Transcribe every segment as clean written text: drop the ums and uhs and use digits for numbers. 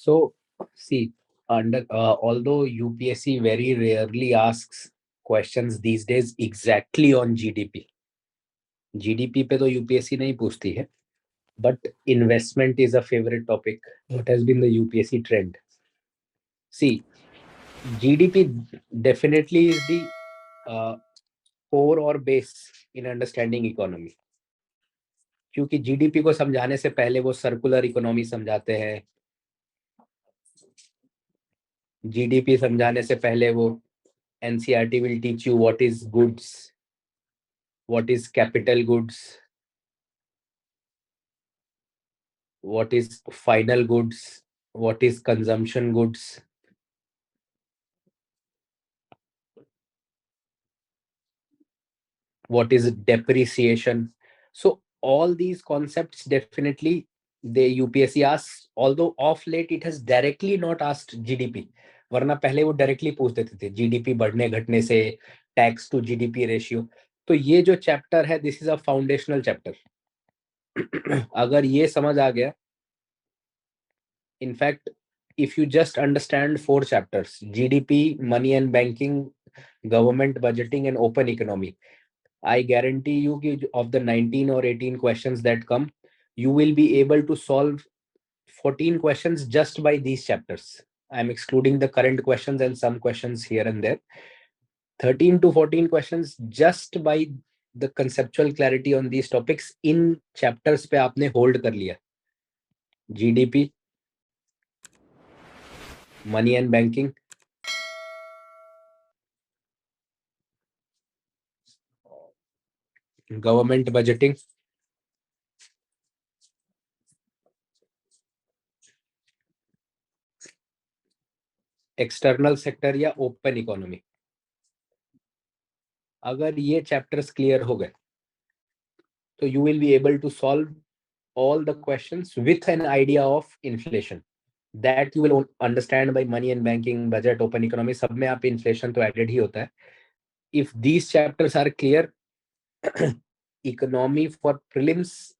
So see, although UPSC very rarely asks questions these days exactly on GDP पे तो UPSC नहीं पूछती है, but investment is a favorite topic. What has been the UPSC trend? See, GDP definitely is the uh, core or base in understanding economy. क्योंकि GDP को समझाने से पहले वो सर्कुलर इकोनॉमी समझाते हैं, जीडीपी समझाने से पहले वो NCERT will teach you what is goods, what is capital goods, what is final goods, what is consumption goods, what is depreciation. So all these concepts definitely the UPSC asks, although of late it has directly not asked GDP. वरना पहले वो directly पूछ देते थे GDP बढ़ने घटने से, tax to GDP ratio. तो ये जो चैप्टर है, this is a foundational chapter. अगर ये समझ आ गया, in fact if you just understand 4 chapters, GDP, money and banking, government budgeting and open economy, I guarantee you कि of the 19 or 18 questions that come, you will be able to solve 14 questions just by these chapters. I'm excluding the current questions and some questions here and there. 13 to 14 questions just by the conceptual clarity on these topics in chapters पे आपने hold कर लिया. GDP, money and banking, government budgeting, external sector या open economy. अगर ये chapters clear हो गए तो you will be able to solve all the questions with an idea of inflation that you will understand by money and banking, budget, open economy. सब में आप inflation तो added ही होता है. If these chapters are clear, economy for prelims,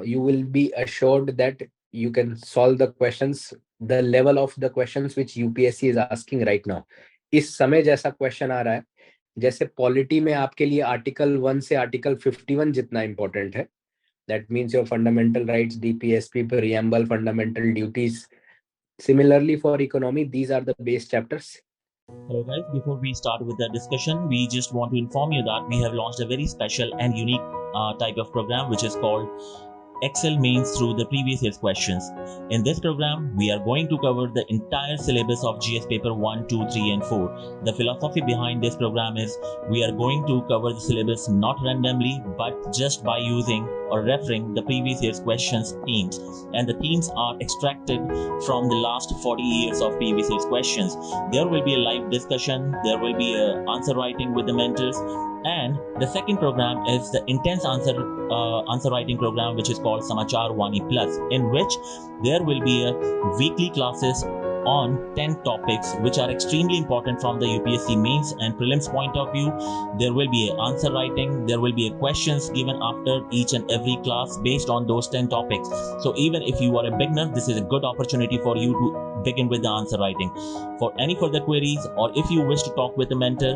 you will be assured that you can solve the questions, the level of the questions which UPSC is asking right now. इस समय जैसा question आ रहा है, जैसे polity में आपके लिए article 1 से आर्टिकल 51 जितना इंपॉर्टेंट है, that means your fundamental rights, DPSP, preamble, fundamental duties. Similarly for economy, these are the base chapters. Hello guys, before we start with the discussion, we just want to inform you that we have launched a very special and unique type of program which is called Excel Mains through the previous year's questions. In this program, we are going to cover the entire syllabus of GS paper 1, 2, 3 and 4. The philosophy behind this program is we are going to cover the syllabus not randomly but just by using or referring the previous year's questions themes, and the themes are extracted from the last 40 years of previous year's questions. There will be a live discussion, there will be a answer writing with the mentors, and the second program is the intense answer writing program which is called Samachar Vani Plus, in which there will be a weekly classes on 10 topics which are extremely important from the UPSC mains and prelims point of view. There will be an answer writing, there will be a questions given after each and every class based on those 10 topics. So even if you are a beginner, this is a good opportunity for you to begin with the answer writing. For any further queries, or if you wish to talk with a mentor,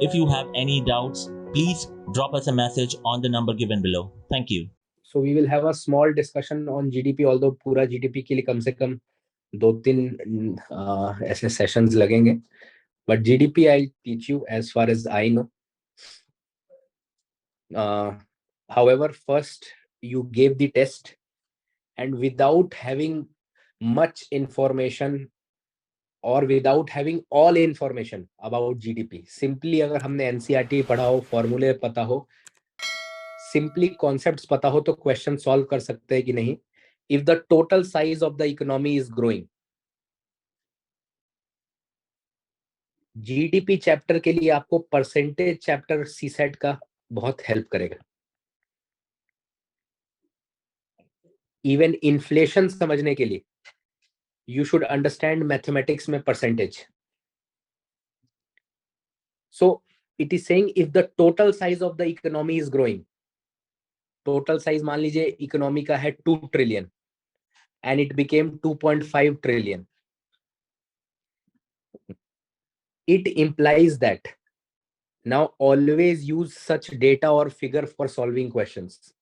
if you have any doubts, please drop us a message on the number given below. Thank you. So we will have a small discussion on GDP, although पूरा GDP के लिए कम से कम 2-3 ऐसे sessions लगेंगे. But GDP I'll teach you as far as I know. However, first you gave the test and without having much information और without having all information about GDP, simply अगर हमने NCERT पढ़ा हो, फॉर्मूले पता हो, सिंपली कॉन्सेप्ट्स पता हो, तो क्वेश्चन सॉल्व कर सकते हैं कि नहीं. If the total size of the economy is growing, GDP chapter के लिए आपको परसेंटेज चैप्टर सीसेट का बहुत हेल्प करेगा. इवन इन्फ्लेशन समझने के लिए you should understand mathematics में percentage. So it is saying if the total size of the economy is growing, total size मान लीजिए इकोनॉमी का है 2 trillion, and it became 2.5 trillion. It implies that now always use such data or figure for solving questions.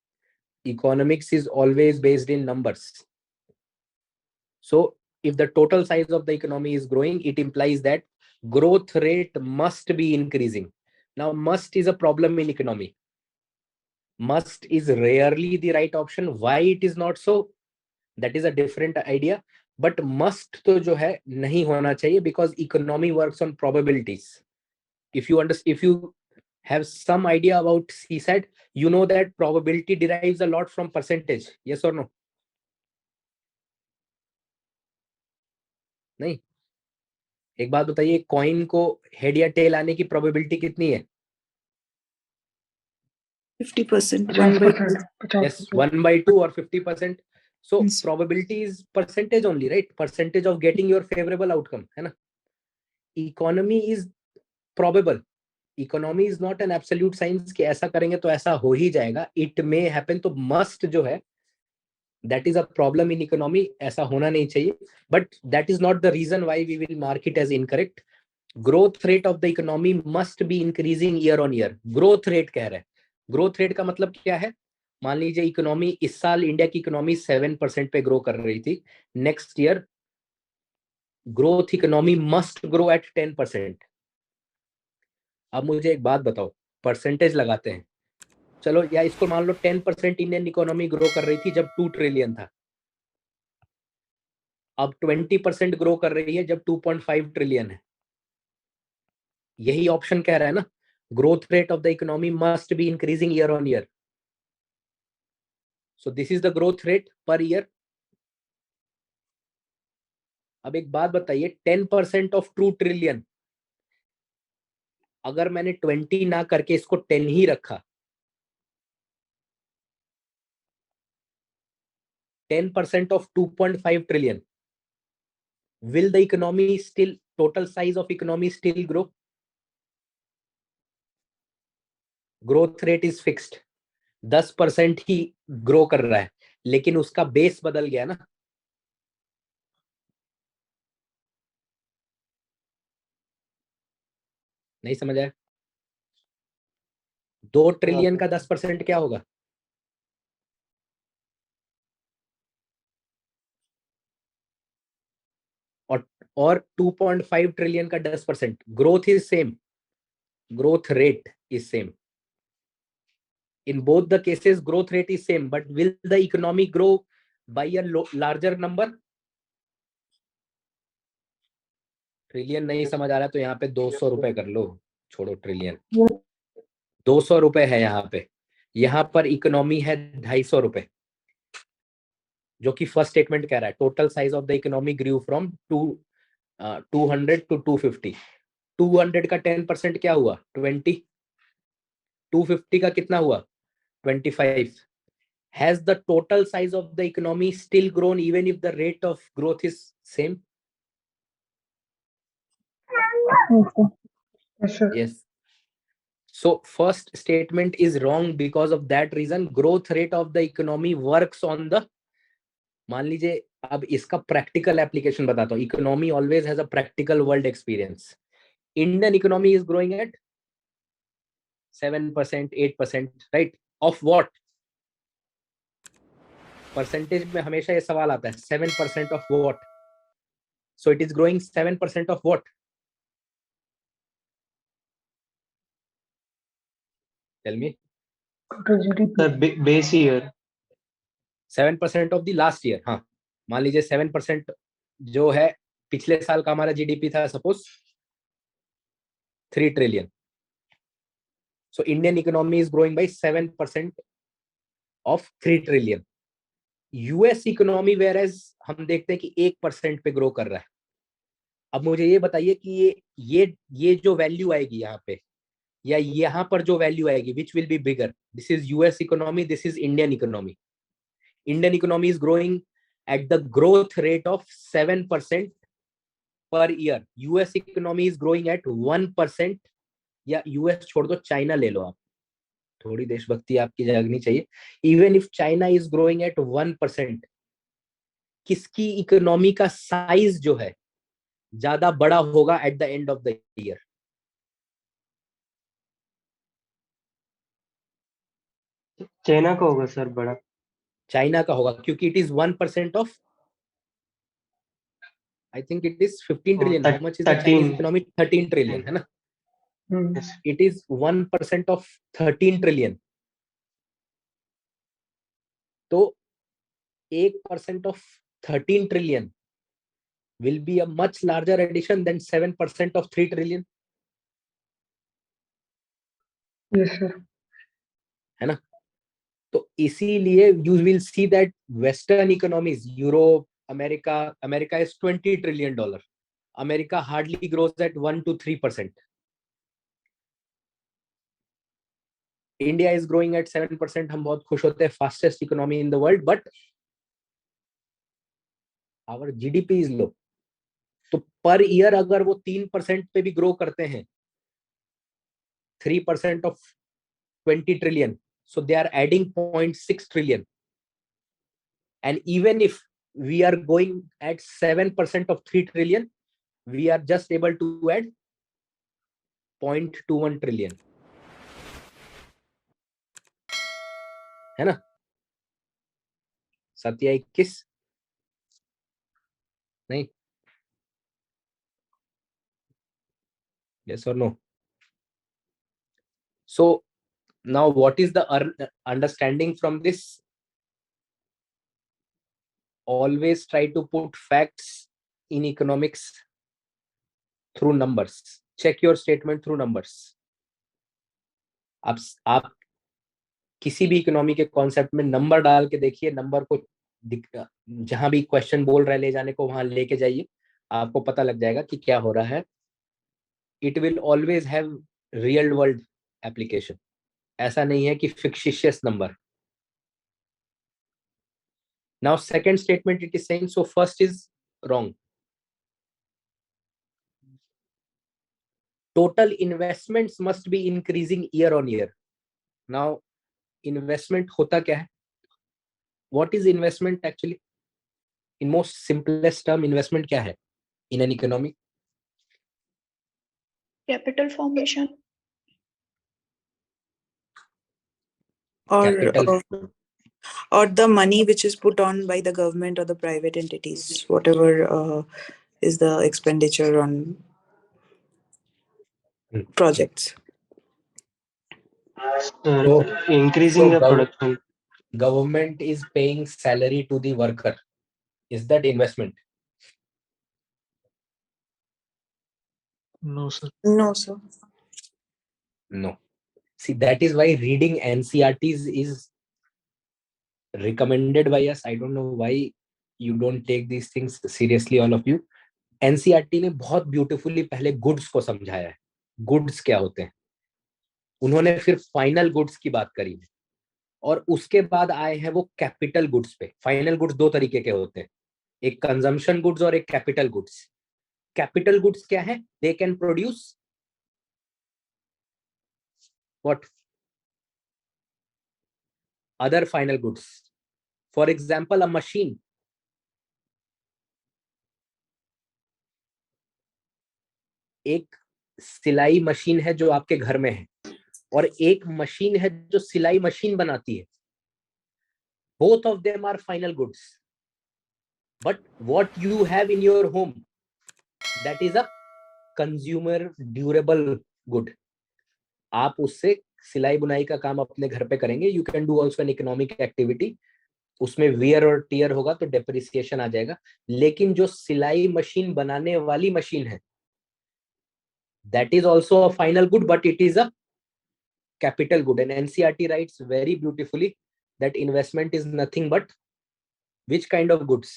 Economics is always based in numbers. So if the total size of the economy is growing, it implies that growth rate must be increasing. Now, must is a problem in economy. Must is rarely the right option. Why it is not so? That is a different idea. But must तो जो है नहीं होना चाहिए, because economy works on probabilities. If you have some idea about CSAT, you know that probability derives a lot from percentage. Yes or no? नहीं. एक बात बताइए, कॉइन को हेड या टेल आने की प्रोबेबिलिटी कितनी है? 50%, 1/2. Yes, 1/2 or 50%. So probability is percentage only, right? Percentage of getting your favorable outcome, है ना? Economy is probable. Economy is not an absolute science कि ऐसा करेंगे तो ऐसा हो ही जाएगा. It may happen. तो must जो है, that is a problem in economy. ऐसा होना नहीं चाहिए. But that is not the reason why we will mark it as incorrect. Growth rate of the economy must be increasing year on year. Growth rate कह रहा है. Growth rate का मतलब क्या है? मान लीजिए इकोनॉमी इस साल इंडिया की इकोनॉमी 7% पे ग्रो कर रही थी. Next year growth economy must grow at 10%. अब मुझे एक बात बताओ, परसेंटेज लगाते हैं. चलो, या इसको मान लो 10% इंडियन इकोनॉमी ग्रो कर रही थी जब 2 ट्रिलियन था. अब 20% ग्रो कर रही है जब 2.5 ट्रिलियन है. यही ऑप्शन कह रहा है ना, growth rate of the economy must be increasing year on year. So this is the growth rate per year. अब एक बात बताइए, 10% ऑफ 2 ट्रिलियन, अगर मैंने 20 ना करके इसको 10 ही रखा, 10% of 2.5 trillion, will the economy still, total size of economy still grow? Growth rate is fixed. 10% he grow कर रहा है, लेकिन उसका बेस बदल गया ना. नहीं समझ आया? 2 ट्रिलियन का 10% क्या होगा? और 2.5 ट्रिलियन का 10%. Growth is same, growth rate is same. In both the cases, growth rate is same, but will the economy grow by a larger number? Trillion नहीं समझ आ रहा तो यहाँ पे 200 रुपए कर लो, छोड़ो ट्रिलियन. 200 रुपए है यहाँ पे. यहाँ पर इकोनॉमी है 250 रुपए, जो कि फर्स्ट स्टेटमेंट कह रहा है total size of the economy grew from 200 to 250. 200 का 10% क्या हुआ? 20. 250 का कितना हुआ? 25. Has the total size of the economy still grown even if the rate of growth is same? Yes, sir. Yes. So first statement is wrong because of that reason. Growth rate of the economy works on the, मान लीजिए, अब इसका practical application बताता हूँ. Economy always has a practical world experience. Indian economy is growing at 7%, 8%, right? Of what? Percentage में हमेशा ये सवाल आता है, 7% of what? So it is growing 7% of what? Tell me. Sir, base year. 7% of the last year. हाँ, मान लीजिए 7% जो है पिछले साल का हमारा जीडीपी था, suppose 3 trillion. So Indian economy is growing by 7% of 3 trillion. US economy whereas हम देखते हैं कि 1% पे ग्रो कर रहा है. अब मुझे ये बताइए कि ये जो वैल्यू आएगी यहाँ पे, या यहाँ पर जो वैल्यू आएगी, which will be bigger? This is US economy, this is Indian economy. Indian economy is growing at the growth rate of 7% per year. US economy is growing at 1%. या यूएस छोड़ दो, चाइना ले लो आप, थोड़ी देशभक्ति आपकी जागनी चाहिए. Even if China is growing at 1%, किसकी इकोनॉमी का साइज जो है ज्यादा बड़ा होगा at the end of the year? China का होगा सर बड़ा। चाइना का होगा, क्योंकि it is 1% of, I think it is 15 trillion. How much is the Chinese 13। Economy? 13 trillion है ना. It is 1% of 13 trillion. तो 1% of 13 trillion will be a much larger addition than 7% of 3 trillion. Yes sir. है ना. तो इसीलिए you will see that western economies, Europe, America is $20 trillion. America hardly grows at 1 to 3%. India is growing at 7%. हम बहुत खुश होते हैं, fastest economy in the world, but our GDP is low. तो पर ईयर अगर वो 3% पे भी ग्रो करते हैं, 3% of 20 trillion, so they are adding 0.6 trillion. And even if we are going at 7% of 3 trillion, we are just able to add 0.21 trillion. है ना. सत्या 21 नहीं. Yes or no? So now what is the understanding from this? Always try to put facts in economics through numbers. Check your statement through numbers. आप किसी भी economy के concept में number डाल के देखिए, नंबर को जहां भी क्वेश्चन बोल रहे ले जाने को वहां लेके जाइए, आपको पता लग जाएगा कि क्या हो रहा है. It will always have real world application. ऐसा नहीं है कि fictitious number. Now second statement it is saying, so first is wrong. Total investments must be increasing year on year. Now investment होता क्या है? What is investment actually? In most simplest term, investment क्या है in an economy? Capital formation. Or capital. or the money which is put on by the government or the private entities, whatever is the expenditure on projects. So Increasing the production. government is paying salary to the worker. Is that investment? No sir. No, sir. No. See, that is why reading NCRTs is recommended by us. I don't know why you don't take these things seriously, all of you. NCRT ने बहुत beautifully पहले goods को समझाया है. Goods क्या होते हैं, उन्होंने फिर फाइनल गुड्स की बात करी है, और उसके बाद आए हैं वो कैपिटल गुड्स पे. फाइनल गुड्स दो तरीके के होते हैं, एक कंजम्पशन गुड्स और एक कैपिटल गुड्स. कैपिटल गुड्स क्या है? They can produce what? Other final goods. For example, a machine. एक सिलाई मशीन है जो आपके घर में है, और एक मशीन है जो सिलाई मशीन बनाती है. Both of them are final goods, but what you have in your home, that is a consumer durable good. आप उससे सिलाई बुनाई का काम अपने घर पे करेंगे. You can do also an economic activity. उसमें वियर और टीयर होगा तो डेप्रिसिएशन आ जाएगा. लेकिन जो सिलाई मशीन बनाने वाली मशीन है, that is also a final good, but it is a capital good. And NCRT writes very beautifully that investment is nothing but which kind of goods?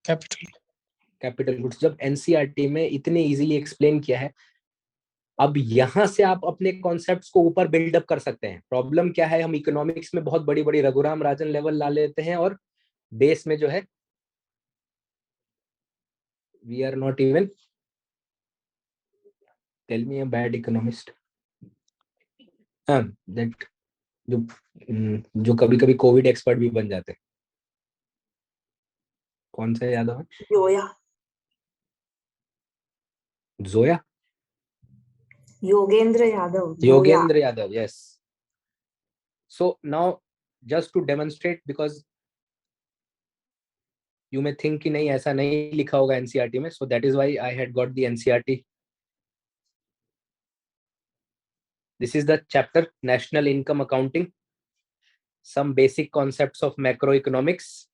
Capital goods. जब NCRT में इतने easily explain किया है, अब यहां से आप अपने कॉन्सेप्ट्स को ऊपर बिल्डअप कर सकते हैं. प्रॉब्लम क्या है, हम इकोनॉमिक्स में बहुत बड़ी बड़ी रघुराम राजन लेवल ला लेते हैं, और बेस में जो है we are not even. Tell me a bad economist. हाँ, दैट जो कभी कभी कोविड एक्सपर्ट भी बन जाते हैं. कौन सा यादव है? Yoya. Zoya? Yogendra Yadav. Yogendra Yadav, yes. So now, just to demonstrate, because you may think कि नहीं ऐसा नहीं लिखा होगा NCERT में, so that is why I had got the NCERT. This is the chapter National Income Accounting, some basic concepts of macroeconomics.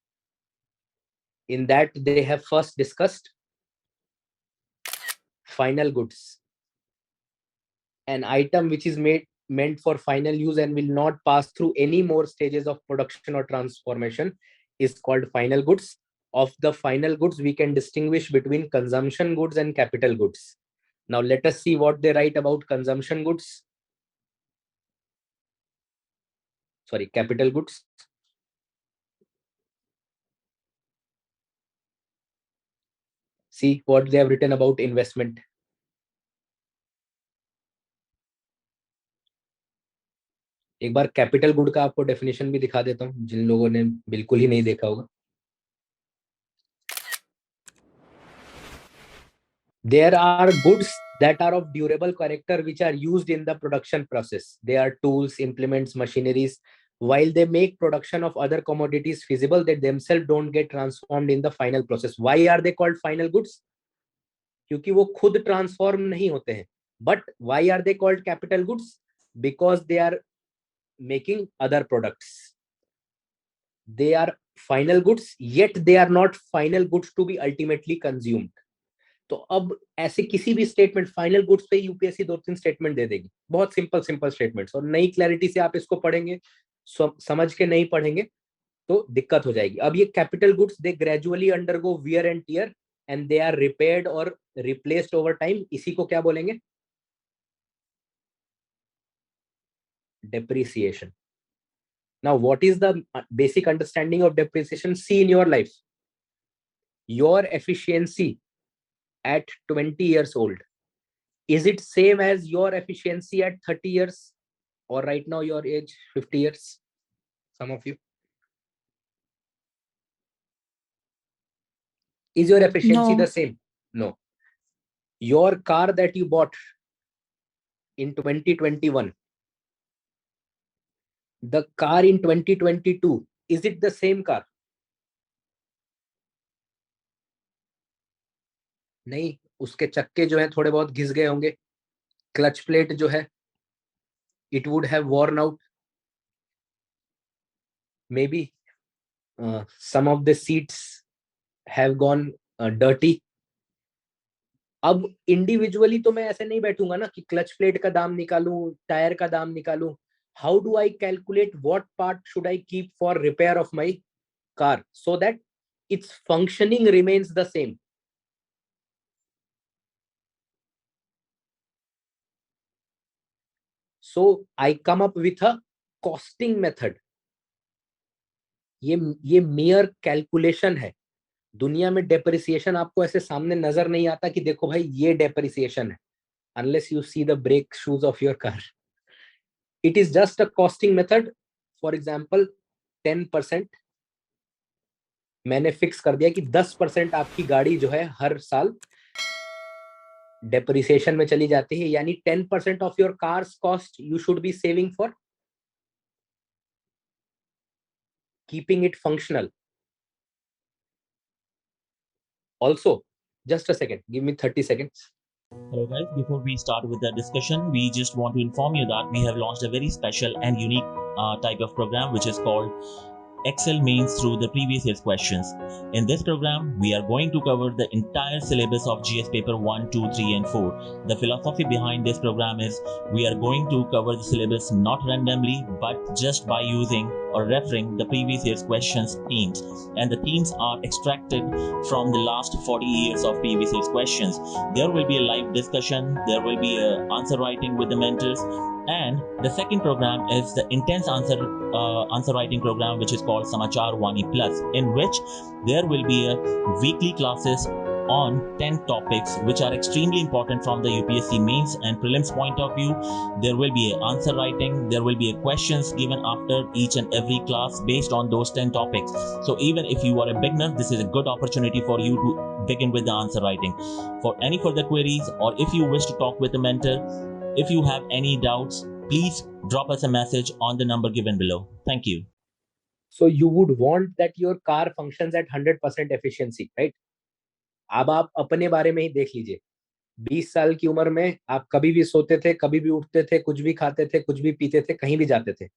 In that, they have first discussed final goods, an item which is meant for final use and will not pass through any more stages of production or transformation is called final goods. Of the final goods, we can distinguish between consumption goods and capital goods. Now let us see what they write about consumption goods. Sorry, capital goods. See what they have written about investment. एक बार capital good का आपको definition भी दिखा देता हूं जिन लोगों ने बिल्कुल ही नहीं देखा होगा. There are goods that are of durable character which are used in the production process. They are tools, implements, machineries. While they make production of other commodities feasible, they themselves don't get transformed in the final process. Why are they called final goods? क्योंकि वो खुद transform नहीं होते हैं. But why are they called capital goods? Because they are making other products. They are final goods, yet they are not final goods to be ultimately consumed. तो अब ऐसे किसी भी स्टेटमेंट फाइनल गुड्स पे UPSC 2-3 statement दे देगी, बहुत simple statements, और नई क्लैरिटी से आप इसको पढ़ेंगे, समझ के नहीं पढ़ेंगे तो दिक्कत हो जाएगी. अब ये capital goods they gradually undergo wear and tear and they are repaired और रिप्लेस्ड ओवर टाइम. इसी को क्या बोलेंगे? depreciation. Now what is the basic understanding of depreciation? See in your life, your efficiency at 20 years old, is it same as your efficiency at 30 years, or right now your age 50 years? Some of you, is your efficiency No. the same? No. Your car that you bought in 2021, the car in 2022, is it the same car? नहीं, उसके चक्के जो हैं थोड़े बहुत घिस गए होंगे, क्लच प्लेट जो है it would have worn out, maybe some of the seats have gone dirty. अब इंडिविजुअली तो मैं ऐसे नहीं बैठूंगा ना कि क्लच प्लेट का दाम निकालूं, टायर का दाम निकालूं. How do I calculate what part should I keep for repair of my car so that it's functioning remains the same? So I come up with a costing method. ये mayor calculation है. दुनिया में depreciation आपको ऐसे सामने नजर नहीं आता कि देखो भाई ये डेप्रिसिएशन है, unless you see the brake shoes of your car. It is just a costing method. For example, 10% मैंने फिक्स कर दिया कि 10% आपकी गाड़ी जो है हर साल डेप्रिसिएशन में चली जाती है, यानी 10% of your cars cost you should be saving for keeping it functional. Also, just a second, give me 30 seconds. Hello guys, before we start with the discussion, we just want to inform you that we have launched a very special and unique type of program which is called Excel Mains through the previous year's questions. In this program, we are going to cover the entire syllabus of GS paper 1, 2, 3 and 4. The philosophy behind this program is we are going to cover the syllabus not randomly but just by using or referring the previous year's questions themes, and the themes are extracted from the last 40 years of previous year's questions. There will be a live discussion, there will be a answer writing with the mentors, and the second program is the intense answer writing program which is called Samachar Vani Plus, in which there will be a weekly classes on 10 topics which are extremely important from the UPSC mains and prelims point of view. There will be an answer writing, there will be a questions given after each and every class based on those 10 topics. So even if you are a beginner, this is a good opportunity for you to begin with the answer writing. For any further queries, or if you wish to talk with a mentor, if you have any doubts, please drop us a message on the number given below. Thank you. So you would want that your car functions at 100% efficiency, right? अब आप अपने बारे में ही देख लीजिए, 20 साल की उम्र में आप कभी भी सोते थे, कभी भी उठते थे, कुछ भी खाते थे, कुछ भी पीते थे, कहीं भी जाते थे.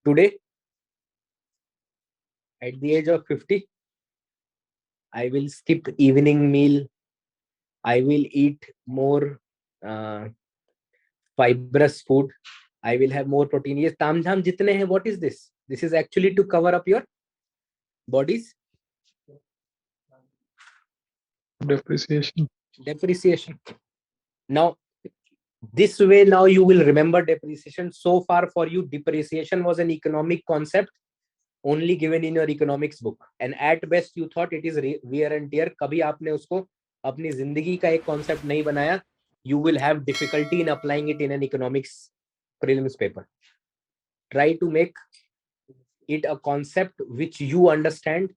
Today at the age of 50, I will skip evening meal, I will eat more fibrous food, I will have more protein. ये तामझाम जितने हैं, what is this? This is actually to cover up your body's depreciation. Now this way, now you will remember depreciation. So far for you, depreciation was an economic concept only given in your economics book, and at best you thought it is wear and tear. कभी आपने उसको अपनी जिंदगी का एक concept नहीं बनाया. You will have difficulty in applying it in an economics prelims paper. Try to make it a concept which you understand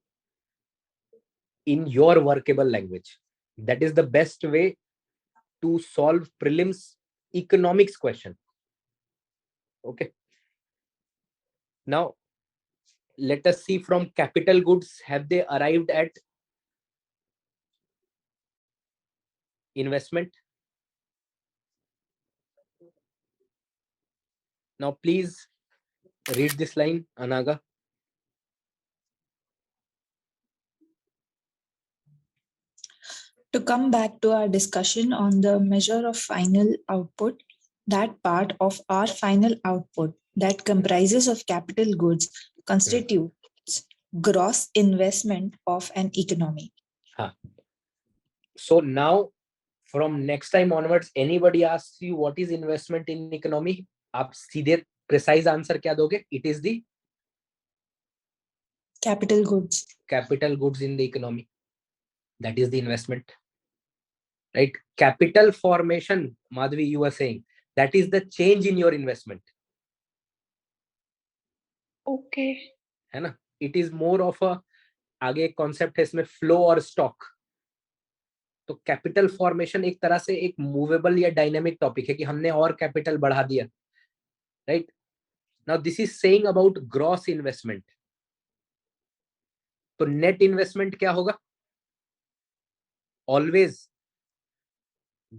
in your workable language. That is the best way to solve prelims economics question. Okay. Now let us see from capital goods, have they arrived at investment? Now please read this line, Anaga. To come back to our discussion on the measure of final output, that part of our final output that comprises of capital goods constitutes gross investment of an economy. So now from next time onwards, anybody asks you what is investment in economy, आप सीधे precise answer क्या दोगे? It is the capital goods. Capital goods in the economy. That is the investment, right? Capital formation, Madhvi, you were saying, that is the change in your investment. Okay. है ना? It is more of a, आगे एक concept है इसमें, flow और stock. तो capital formation एक तरह से एक मूवेबल या डायनेमिक टॉपिक है कि हमने और कैपिटल बढ़ा दिया, right? Now this is saying about gross investment. तो नेट इन्वेस्टमेंट क्या होगा? ऑलवेज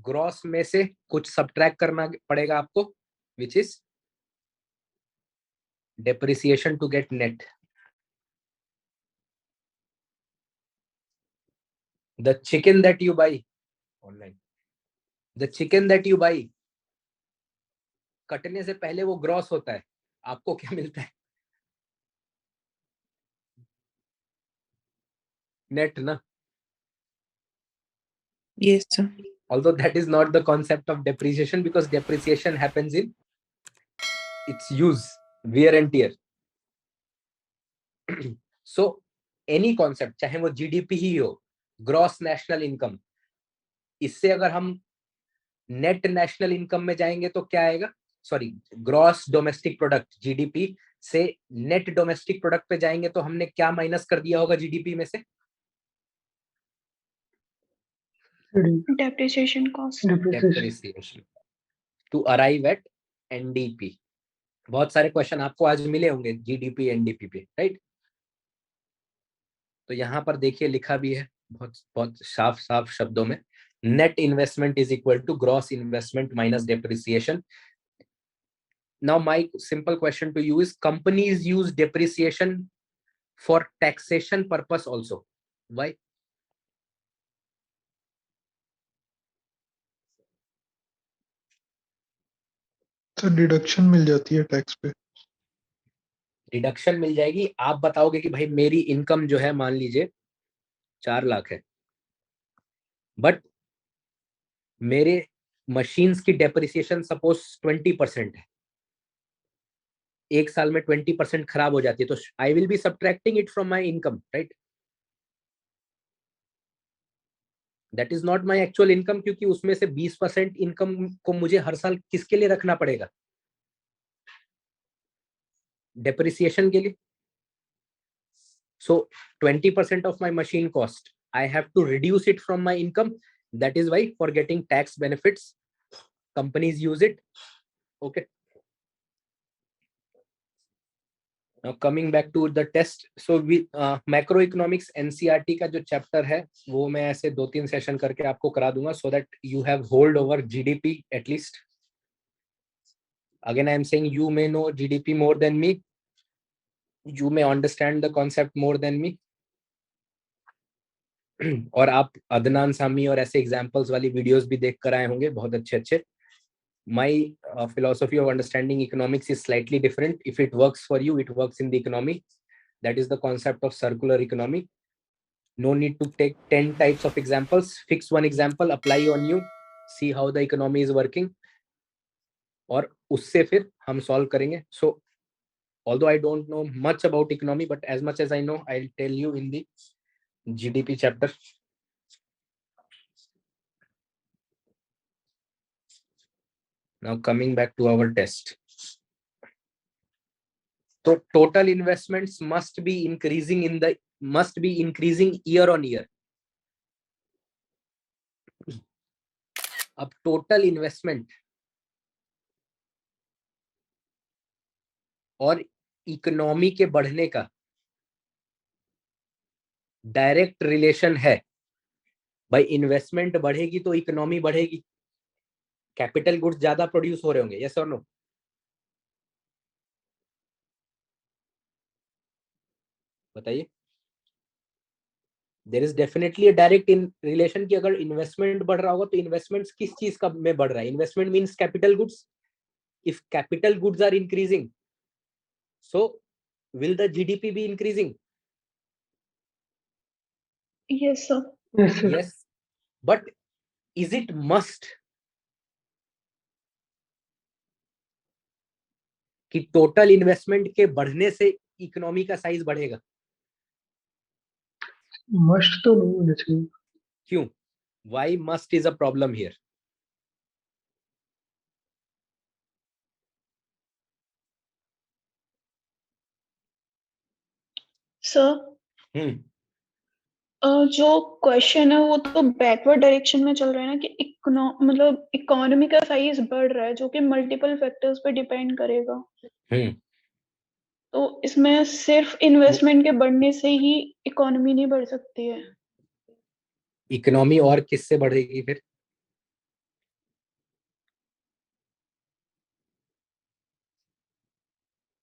ग्रॉस में से कुछ सब्ट्रैक्ट करना पड़ेगा आपको, which is depreciation to get net. The chicken that you buy online, the chicken that you buy, कटने से पहले वो ग्रॉस होता है, आपको क्या मिलता है? नेट ना. Yes, sir. Although that is not the concept of depreciation, because depreciation happens in its use, wear and tear. So any concept, चाहे वो जीडीपी ही हो, ग्रॉस नेशनल इनकम, इससे अगर हम नेट नेशनल इनकम में जाएंगे तो क्या आएगा? Sorry, gross domestic product, GDP से नेट डोमेस्टिक प्रोडक्ट पे जाएंगे तो हमने क्या माइनस कर दिया होगा जीडीपी में से? Depreciation cost. Depreciation to arrive at NDP. बहुत सारे क्वेश्चन आपको आज मिले होंगे जीडीपी एनडीपी पे, राइट? तो यहाँ पर देखिए लिखा भी है बहुत बहुत साफ साफ शब्दों में, net investment is equal to gross investment minus depreciation. Now my simple question to you is, companies use depreciation for taxation purpose also. Why? तो डिडक्शन मिल जाती है टैक्स पे. डिडक्शन मिल जाएगी. आप बताओगे कि भाई मेरी इनकम जो है मान लीजिए 4 लाख है, बट मेरे मशीन्स की डेप्रिसिएशन सपोज 20% है, एक साल में 20% खराब हो जाती है, तो I will be subtracting it from my income, right? That is not my actual income, क्योंकि उसमें से 20% इनकम को मुझे हर साल किसके लिए रखना पड़ेगा? डेप्रिसिएशन के लिए. So 20% of my machine cost, I have to reduce it from my income. That is why for getting tax benefits, companies use it. Okay. Now coming back to the test. So we macroeconomics NCERT का जो chapter है वो मैं ऐसे 2-3 session करके आपको करा दूंगा, so that you have hold over GDP at least. Again, I am saying you may know GDP more than me. You may understand the concept more than me. और आप अदनान सामी और ऐसे एग्जाम्पल्स वाली वीडियोस भी देख कर आए होंगे, बहुत अच्छे अच्छे. My philosophy of understanding economics is slightly different. If it works for you, it works in the economy. That is the concept of circular economy. No need to take 10 types of examples. Fix one example, apply on you, see how the economy is working, और उससे फिर हम solve करेंगे. So although I don't know much about economy, but as much as I know, I'll tell you in the GDP chapter. Now coming back to our test. So total investments must be increasing year on year. अब total investment और economy के बढ़ने का direct relation है. भाई investment बढ़ेगी तो economy बढ़ेगी, कैपिटल गुड्स ज्यादा प्रोड्यूस हो रहे होंगे. यस और नो? बताइए. There is definitely a direct in relation कि अगर इन्वेस्टमेंट बढ़ रहा होगा तो इन्वेस्टमेंट्स किस चीज का में बढ़ रहा है? Investment means capital goods. If capital goods are increasing, so will the GDP be increasing? Yes, sir. Yes, sir. Yes, but is it must कि टोटल इन्वेस्टमेंट के बढ़ने से इकोनॉमी का साइज बढ़ेगा? मस्ट तो नहीं होना चाहिए. क्यों? Why must is a problem here? Sir, जो क्वेश्चन है वो तो बैकवर्ड डायरेक्शन में चल रहा है ना, कि मतलब इकोनॉमी का साइज बढ़ रहा है जो कि मल्टीपल फैक्टर्स पे डिपेंड करेगा. तो इसमें सिर्फ इन्वेस्टमेंट के बढ़ने से ही इकोनॉमी नहीं बढ़ सकती है. इकोनॉमी और किससे बढ़ेगी फिर?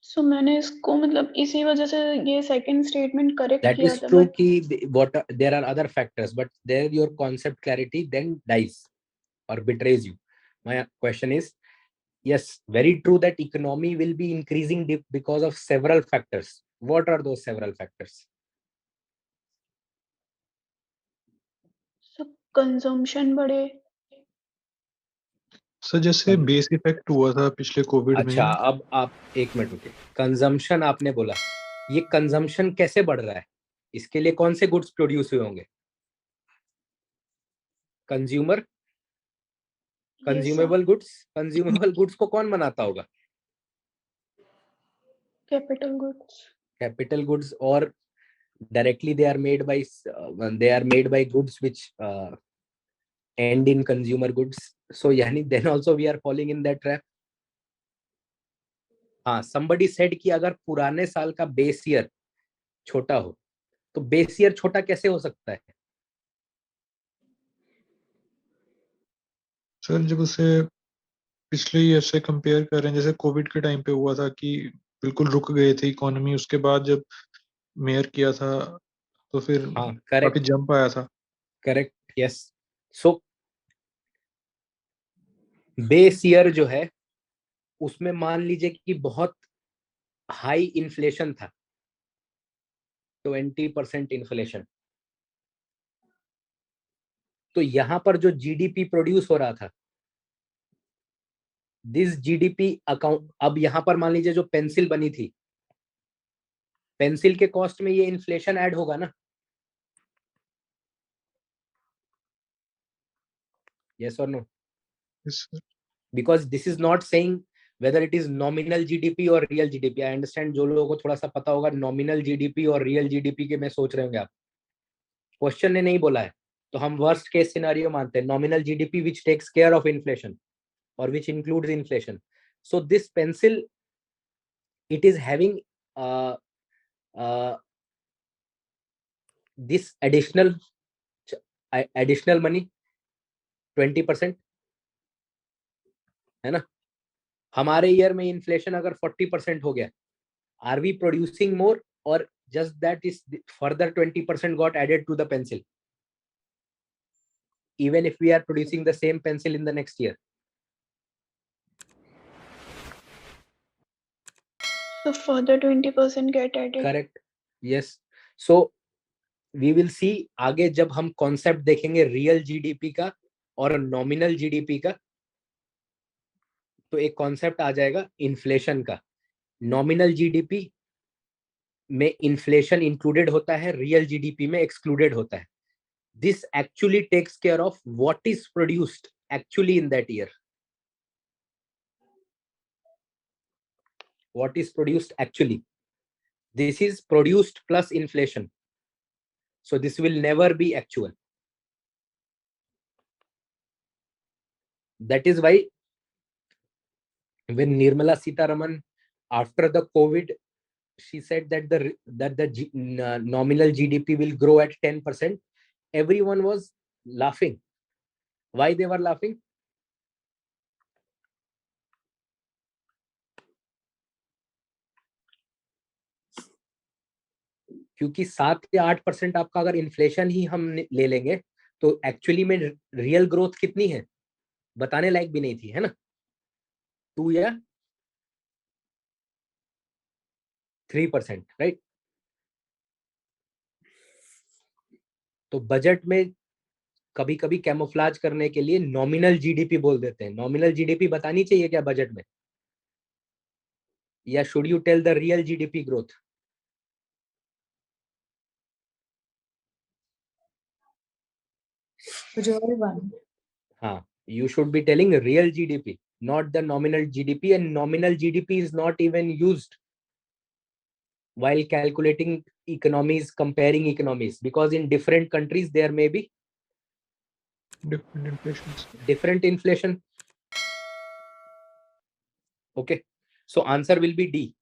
सो मैंने इसको मतलब इसी वजह से ये सेकंड स्टेटमेंट करेक्ट That किया is था. true बट कि what there are other factors, but there your concept clarity then dies or betrays you. My question is, yes, very true that economy will be increasing because of several factors. What are those several factors? Consumption बढ़े. Sir जैसे base effect हुआ था पिछले Covid में. अच्छा, अब आप एक मिनट रुके. कंजम्पशन आपने बोला, ये कंजम्पशन कैसे बढ़ रहा है? इसके लिए कौन से गुड्स प्रोड्यूस हुए होंगे? Consumer, consumable goods. Consumable goods को कौन बनाता होगा? Capital goods. कैपिटल गुड्स, और directly they are made by goods which end in consumer goods. So yani then also we are falling in that trap. हाँ, somebody said कि अगर पुराने साल का बेस ईयर छोटा हो तो बेस ईयर छोटा कैसे हो सकता है? सर जब उसे पिछले ईयर से कंपेयर कर रहे हैं, जैसे कोविड के टाइम पे हुआ था कि बिल्कुल रुक गए थे इकोनॉमी, उसके बाद जब मेयर किया था तो फिर हाँ, काफी करेक्ट जंप आया था. Correct. Yes. So base year जो है उसमें मान लीजिए कि बहुत हाई इन्फ्लेशन था, 20% इन्फ्लेशन. तो यहां पर जो जीडीपी प्रोड्यूस हो रहा था, दिस जीडीपी अकाउंट, अब यहां पर मान लीजिए जो पेंसिल बनी थी, पेंसिल के कॉस्ट में ये इन्फ्लेशन ऐड होगा ना. Yes or no? Yes, sir. Because this is not saying whether it is nominal GDP or real GDP. I understand जो लोगों को थोड़ा सा पता होगा nominal GDP और real GDP के में सोच रहे होंगे आप. क्वेश्चन ने नहीं बोला है, तो हम वर्स्ट केस सिनेरियो मानते हैं, nominal GDP which takes care of inflation or which includes inflation. So this pencil, it is having this additional money 20%, है ना. हमारे ईयर में इन्फ्लेशन अगर 40% हो गया, आर वी प्रोड्यूसिंग मोर और just that is further 20% got added to the pencil even if we are producing the same pencil in the next year? So further 20% get added. Correct. Yes. So we will see आगे जब हम concept देखेंगे real GDP का और nominal GDP का, तो एक concept आ जाएगा इन्फ्लेशन का. नॉमिनल जीडीपी में इन्फ्लेशन इंक्लूडेड होता है, रियल जीडीपी में एक्सक्लूडेड होता है. This actually takes care of what is produced actually in that year. What is produced actually. This is produced plus inflation. So this will never be actual. That is why when Nirmala Sitharaman, after the COVID, she said that the nominal GDP will grow at 10%. Everyone was laughing. Why they were laughing? क्योंकि 7 या 8% आपका अगर inflation ही हम ले लेंगे तो actually में real growth कितनी है बताने लायक भी नहीं थी, है ना. 2 या 3%, राइट. तो बजट में कभी कभी कैमोफ्लाज करने के लिए नॉमिनल जीडीपी बोल देते हैं. नॉमिनल जीडीपी बतानी चाहिए क्या बजट में, या should you tell the real GDP growth? हाँ, you should be telling real GDP, not the nominal GDP, and nominal GDP is not even used while calculating economies, comparing economies, because in different countries there may be Different inflation. different inflation. Okay, so answer will be D.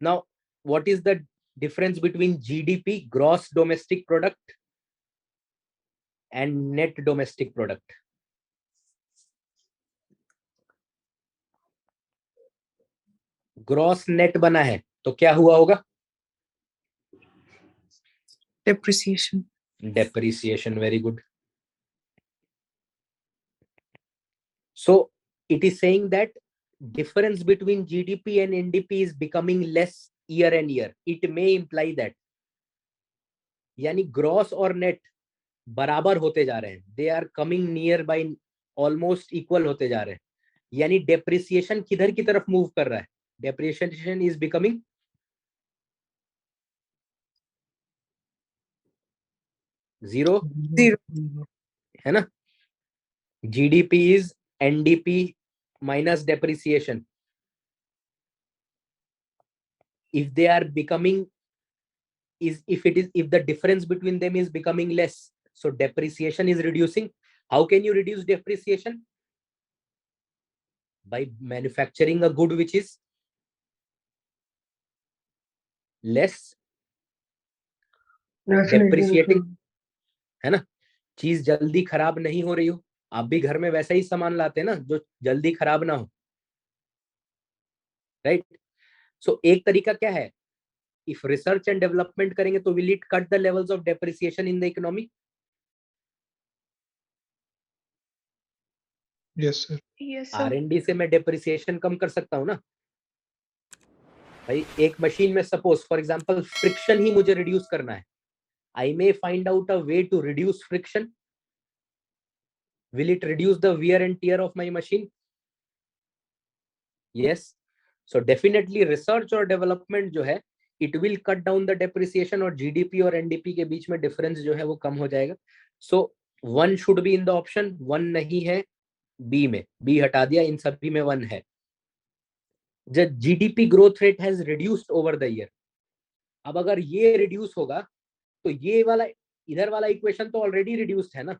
Now, what is the difference between GDP, gross domestic product, and net domestic product? Gross net बना है तो क्या हुआ होगा? Depreciation. Depreciation. Very good. So it is saying that difference between GDP and NDP is becoming less year and year. It may imply that यानी gross और net बराबर होते जा रहे हैं. They are coming nearby, almost equal होते जा रहे हैं. यानी डेप्रिसिएशन किधर की तरफ मूव कर रहा है? डेप्रिसिएशन इज बिकमिंग जीरो, है ना. GDP is NDP minus depreciation. if they are becoming if the difference between them is becoming less, so depreciation is reducing. How can you reduce depreciation? By manufacturing a good which is less depreciating, है ना. चीज जल्दी खराब नहीं हो रही हो, आप भी घर में वैसा ही सामान लाते हैं ना जो जल्दी खराब ना हो, राइट. सो एक तरीका क्या है, if research and development करेंगे तो will it cut the levels of depreciation in the economy? Yes, sir. Yes, sir. R&D से मैं depreciation कम कर सकता हूँ ना भाई. एक मशीन में सपोज फॉर एग्जांपल फ्रिक्शन ही मुझे रिड्यूस करना है, I may find out a way to reduce friction. Will it reduce the wear and tear of my machine? Yes. So definitely research और डेवलपमेंट जो है it will cut down the depreciation, और GDP और NDP के बीच में difference जो है वो कम हो जाएगा. सो 1 should be in the option, 1 नहीं है बी में, बी हटा दिया, इन सभी में 1 है. The GDP growth rate has reduced over the year. अब अगर ये रिड्यूस होगा तो ये वाला इधर वाला इक्वेशन तो ऑलरेडी रिड्यूस्ड है ना.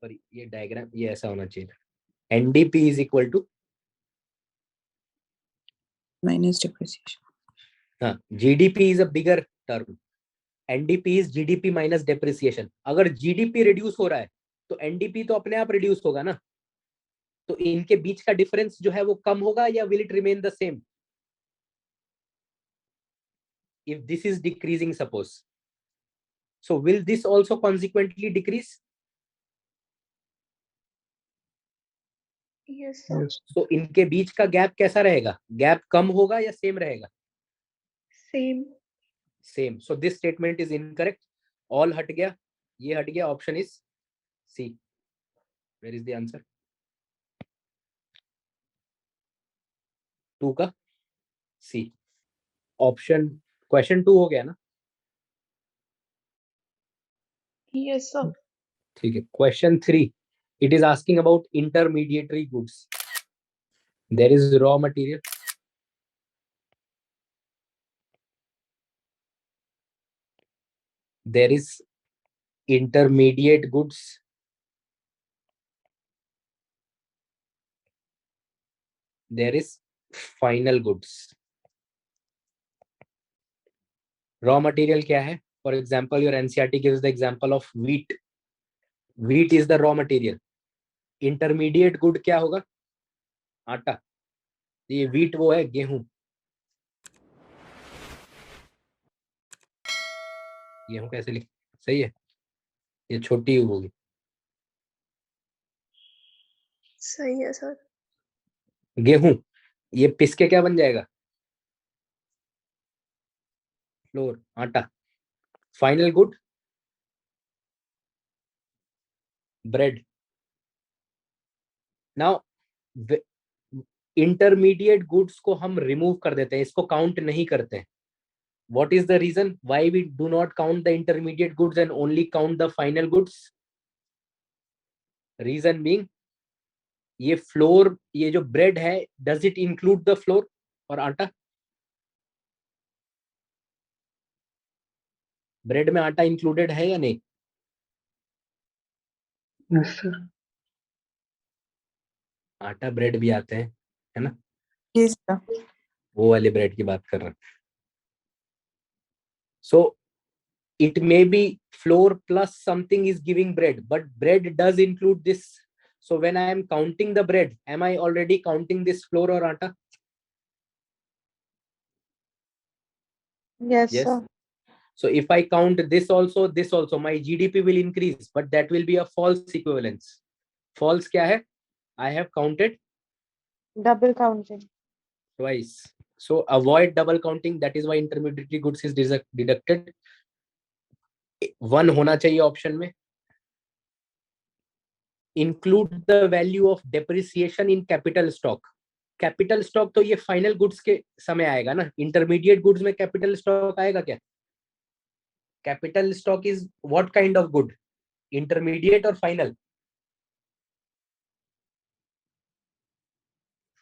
सॉरी, ये डायग्राम ये ऐसा होना चाहिए. NDP is equal to minus depreciation. हाँ, GDP is a bigger term. NDP is GDP minus depreciation. अगर जीडीपी रिड्यूस हो रहा है तो एनडीपी तो अपने आप रिड्यूस होगा ना. तो इनके बीच का डिफरेंस जो है वो कम होगा या will it remain the same if this is decreasing, suppose? So will this also consequently decrease? Yes, sir. Yes. So इनके बीच का गैप कैसा रहेगा? गैप कम होगा या सेम रहेगा? Same. Same. So this statement is incorrect. All हट गया, ये हट गया. Option is C. Where is the answer? 2 का C. Option question 2 हो गया ना. Yes, sir. ठीक है. Question 3. It is asking about intermediary goods. There is raw material. There is intermediate goods. There is final goods. Raw material क्या है? For example, your NCERT gives the example of wheat. Wheat is the raw material. Intermediate good क्या होगा? आटा. ये wheat वो है गेहूं. गेहूं कैसे लिख, सही है, ये छोटी होगी. सही है सर. गेहूं ये पिस के क्या बन जाएगा? फ्लोर, आटा. Final good bread. Now intermediate goods को हम रिमूव कर देते हैं, इसको काउंट नहीं करते हैं. What is the reason why we do not count the intermediate goods and only count the final goods? Reason being, ये फ्लोर, ये जो ब्रेड है, does it include the flour और आटा? ब्रेड में आटा इंक्लूडेड है या नहीं? Yes, sir. आटा ब्रेड भी आते हैं, है ना. Yes, sir. वो वाले ब्रेड की बात कर रहे हैं. So it may be flour plus something is giving bread, but bread does include this. So when I am counting the bread, am I already counting this flour or atta? Yes, Yes. sir. So if I count this also, my GDP will increase, but that will be a false equivalence. False क्या है? I have counted Double counting. twice. So avoid double counting. That is why intermediary goods is deducted. 1 होना चाहिए option में. Include the value of depreciation in capital stock. Capital stock तो ये final goods के समय आएगा ना. इंटरमीडिएट गुड्स में कैपिटल स्टॉक आएगा क्या? Capital stock is what kind of good? Intermediate और final?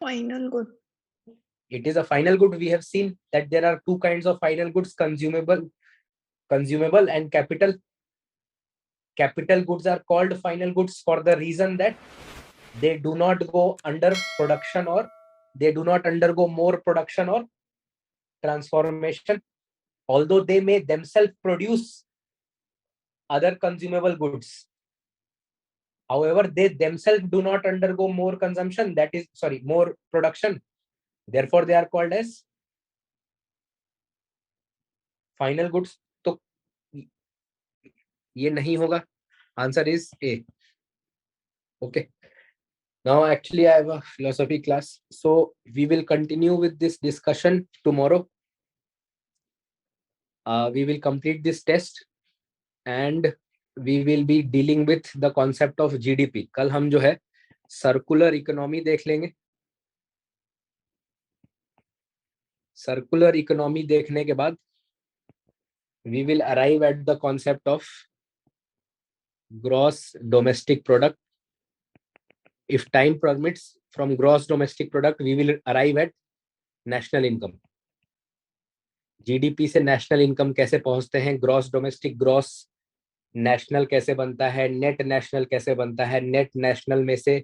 Final good. It is a final good. We have seen that there are 2 kinds of final goods, consumable and capital. Capital goods are called final goods for the reason that they do not go under production, or they do not undergo more production or transformation, although they may themselves produce other consumable goods. However, they themselves do not undergo more consumption, that is, sorry, more production. Therefore, they are called as final goods. तो ये नहीं होगा. Answer is A. Okay. Now, actually, I have a philosophy class, so we will continue with this discussion tomorrow. We will complete this test and we will be dealing with the concept of GDP. कल हम जो है circular economy देख लेंगे. Circular economy देखने के बाद we will arrive at the concept of gross domestic product. If time permits, from gross domestic product, we will arrive at national income. GDP से नेशनल इनकम कैसे पहुंचते हैं, ग्रॉस डोमेस्टिक ग्रॉस नेशनल कैसे बनता है, नेट नेशनल कैसे बनता है, नेट नेशनल में से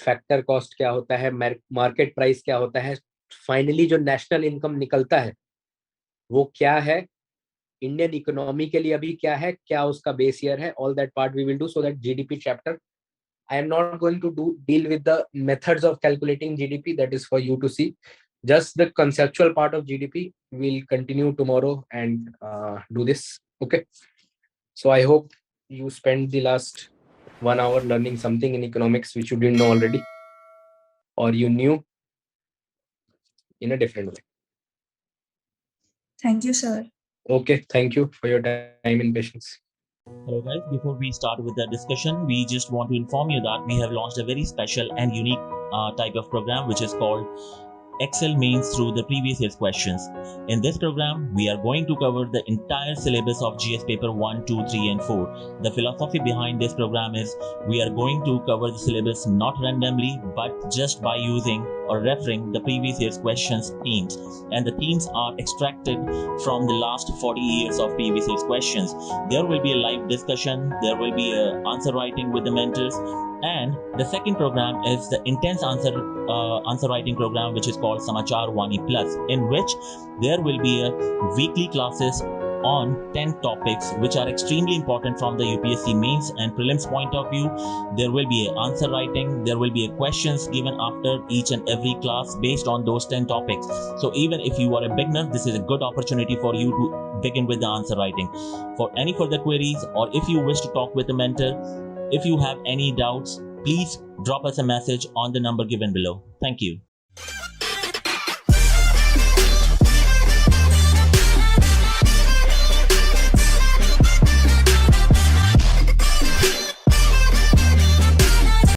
फैक्टर कॉस्ट क्या होता है, मार्केट प्राइस क्या होता है, फाइनली जो नेशनल इनकम निकलता है वो क्या है, इंडियन इकोनॉमी के लिए अभी क्या है, क्या उसका बेस ईयर है, all that part we will do. So that GDP chapter, I am not going to deal with the methods of calculating GDP. That is for you to see. Just the conceptual part of GDP we'll continue tomorrow and do this. Okay. So I hope you spent the last 1 hour learning something in economics which you didn't know already, or you knew in a different way. Thank you, sir. Okay. Thank you for your time and patience. Hello guys, before we start with the discussion, we just want to inform you that we have launched a very special and unique type of program which is called Excel Mains through the previous year's questions. In this program, we are going to cover the entire syllabus of GS paper 1, 2, 3 and 4. The philosophy behind this program is we are going to cover the syllabus not randomly but just by using or referring the previous year's questions themes, and the themes are extracted from the last 40 years of previous year's questions. There will be a live discussion, there will be a answer writing with the mentors, and the second program is the intense answer writing program which is called Samachar Vani Plus, in which there will be a weekly classes on 10 topics which are extremely important from the UPSC mains and prelims point of view. There will be an answer writing, there will be a questions given after each and every class based on those 10 topics. So even if you are a beginner, this is a good opportunity for you to begin with the answer writing. For any further queries, or if you wish to talk with a mentor, if you have any doubts, please drop us a message on the number given below. Thank you.